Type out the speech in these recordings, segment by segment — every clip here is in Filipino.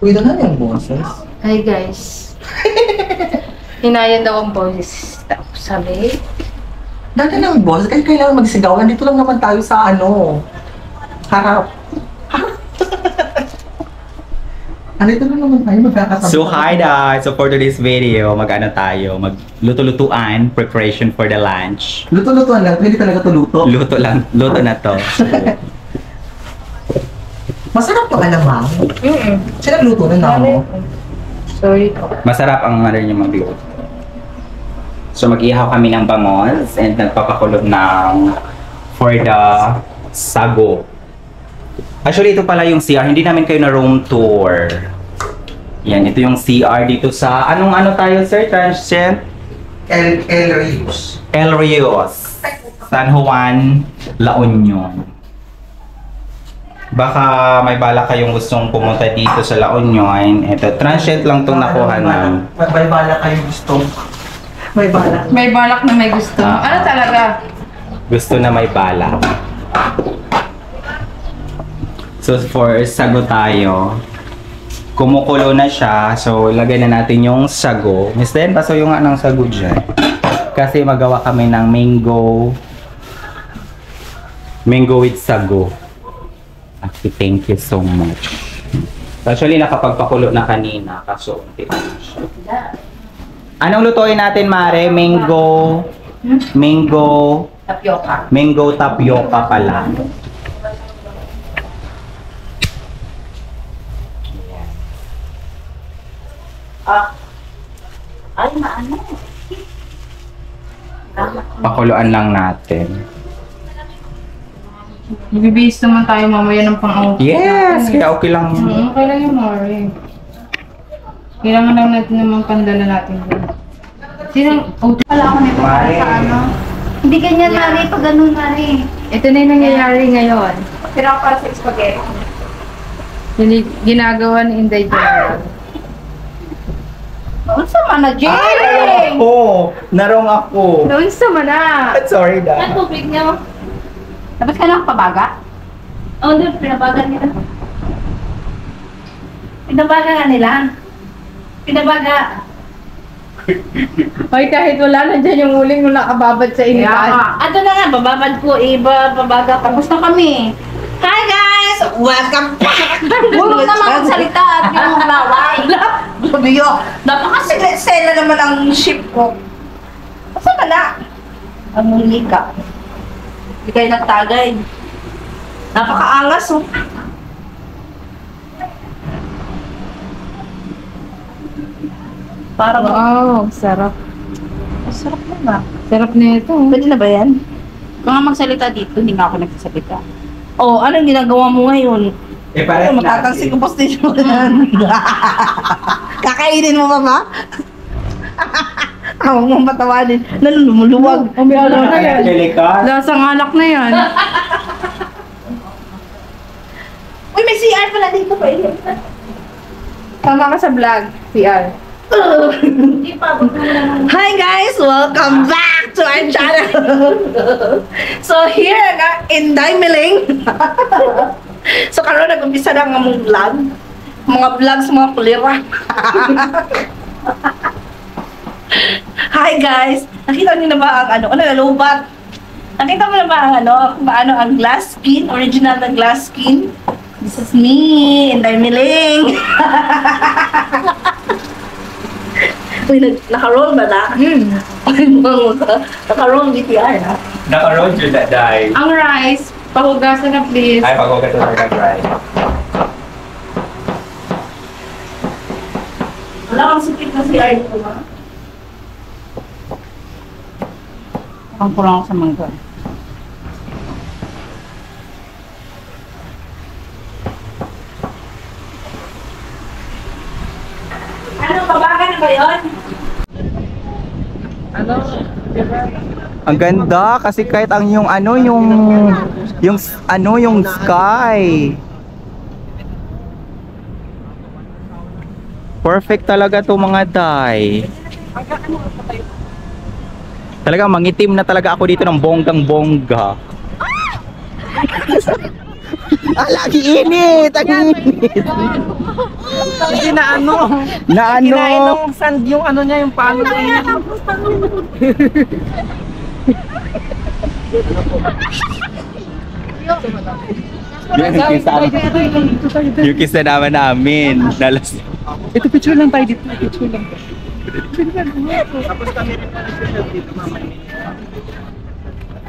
Uy, na yung boses. Hi guys. Hinayan daw ang boses. Tapos sabi, Dati na yung boses, kasi kailangan magsigaw. Nandito lang naman tayo sa harap. Andito lang naman tayo, magkakasama. So hi guys! So for today's video, mag-ano tayo? Magluto-lutuan, preparation for the lunch. Luto-lutuan lang, hindi talaga to luto. Luto lang, luto na to. So, Masarap to alamang. Sila luto na mo. sorry po. masarap ang ano yung magluto. So mag-ihaw kami ng bangos and nagpapakulo ng for the sago. Actually, ito pala yung CR. Hindi namin kayo na room tour. Yan, ito yung CR dito sa... Anong ano tayo, sir? Transient? El Rios. El Rios. San Juan, La Union. Baka may bala kayong gustong pumunta dito sa La Union. Ito, transient lang itong nakuha namin. May bala kayo gusto. May bala. May balak na may gusto. Ano talaga? Gusto na may bala. So for sago tayo, kumukulo na siya. So lagay na natin yung sago. Miss Den, paso yung nga ng sago dyan. Kasi magawa kami ng mango with sago. Actually, thank you so much. Actually, nakapagpakulo na kanina. Kaso, unti na siya. Anong lutuin natin, Mare? Mango Tapioca. Mango tapioca pala. Ay, maano. Pakuluan lang natin. Bibihis naman tayo mamaya ng pang-out. Yes! Kaya okay lang yun. Okay lang yung Mari. Kailangan lang natin naman pandala natin dun. Sinang OT? Wala ako nito para Mari. sa ano. Hindi ganyan, Yeah. Mari. Pag ganun, Mari. Ito na yung nangyayari ngayon. Pero ako para sa spaghetti. Ginagawa ni Inday General. Ano sa mana, Jay? Oh, narong ako. Doon sa mana. Sorry Ano da. tubig niyo? Dapat ka lang pabaga? Oo, doon. Pinabaga nila. Pinabaga nga nila. Pinabaga. Ay, kahit wala na dyan yung uling nung nakababad sa initan. Ato na nga, bababad ko. Iba, pabaga. Kamusta kami? Hi, guys! Welcome back! Huwag naman magsalita at yung laway. Sabi yun, Napakasela naman ang ship ko. Saan ka na? Ang muli ka. Hindi kayo nagtagay. Napakaangas, oh. Parang, Wow, sarap. sarap na ba? Sarap na ito. Pwede na ba yan? Kung nga magsalita dito, hindi nga ako nagsasalita. Oh, anong ginagawa mo ngayon? Eh, Ay, matatansi ko postage mo yan. Kakainin mo ba ba? Ako mong patawanin. Nalulumuluwag. Ang biyalo na yan. Angelica. Lasang alak na yan. Uy, may CR pala dito pa. Tama ka sa vlog, CR. Hi guys! Welcome back to our channel! So here nga in Daimeling. So karon nag-umpisa na nga mong vlog. Mga vlogs, mga kulira. Hi guys! Nakita niyo na ba ang ano nalubat? Nakita mo na ba ang kung paano ang glass skin, original na glass skin? This is me in Daimeling. Uy, naka-roll ba na? Naka-roll BTR na. Naka-road yun na dahil. Ang rice, pahugasan na please. Ay, pag-ugat na nag-ride. Wala kang sakit na si Arnie ko ba? Ang kulang sa mangga. Ano, pabaga na ba yun? Ano? Ang ganda kasi kahit ang yung yung sky. Perfect talaga to mga day. Talaga mangitim na talaga ako dito ng bonggang-bongga. Lagi init! Ang init! Hindi na ano. Na ano? Kinain ng sand yung ano niya, yung palo niya. Yung kiss na naman namin. Nalas. Ito picture lang tayo dito. Picture lang.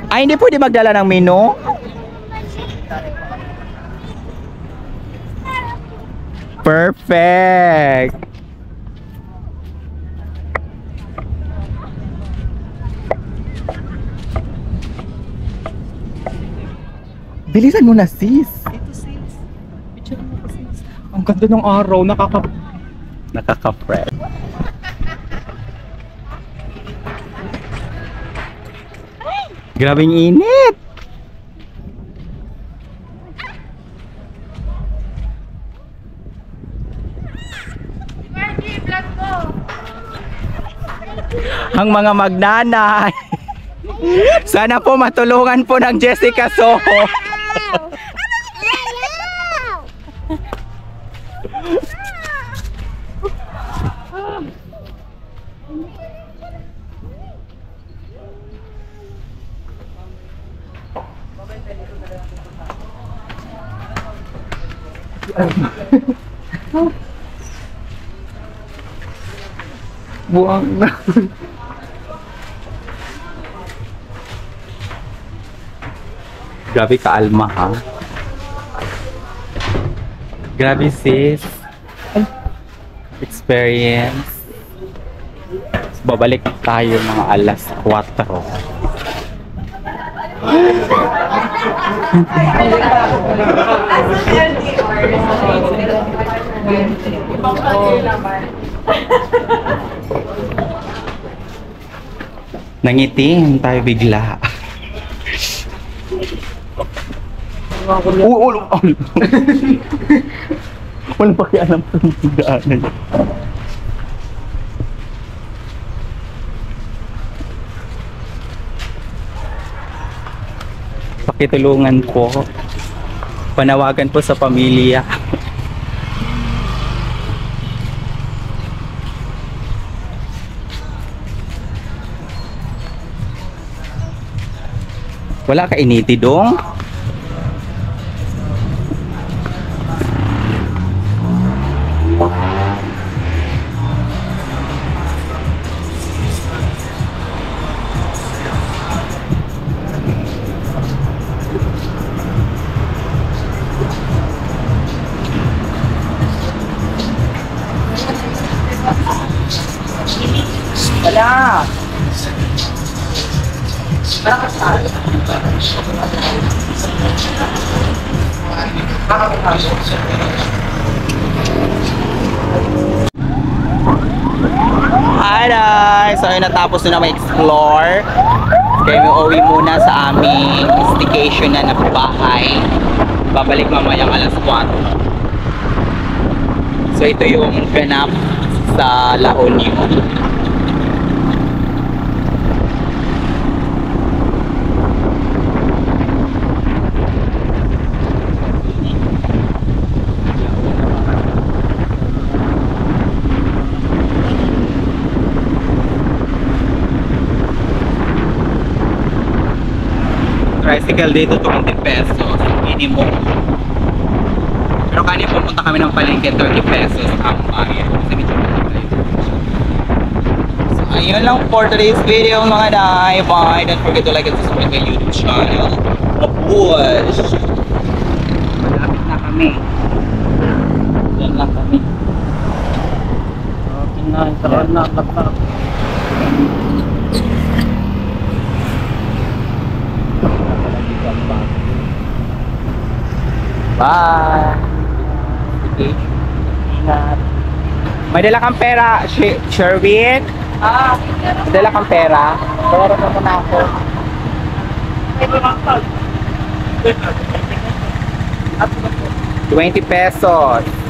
Ay, hindi pwede magdala ng menu? Perfect! Bilisan mo na, sis. Ito sis. Picture mo ko sis. Ang ganda ng araw, Nakaka-fresh. Grabing init! Ang mga magnanay. Sana po matulungan po ng Jessica Soho. buang na. Grabe ka, Alma, ha? Grabe, sis. Experience. Babalik tayo mga alas 4. Nangitim tayo bigla. Walang pakialam sa mga daanan. Pakitulungan po. Panawagan po sa pamilya. Wala ka initi dong? Wala. Hi guys! So ayun, natapos na ma-explore. Kaya may uwi muna sa aming staycation na bahay. Babalik mamayang alas 4. So ito yung ganap sa La Union. Tricycle dito 20 pesos minimum. Pero kanina pumunta kami ng palengke 30 pesos ang bayad. So ayun lang for today's video mga day. Bye! Don't forget to like and subscribe my YouTube channel. Mabush! Malapit na kami. Diyan lang kami. Okay na, ikaroon na. Bye! Sige. Ingat. May dala kang pera, Sherwin? May dala kang pera? Pera na muna ako. 20 pesos.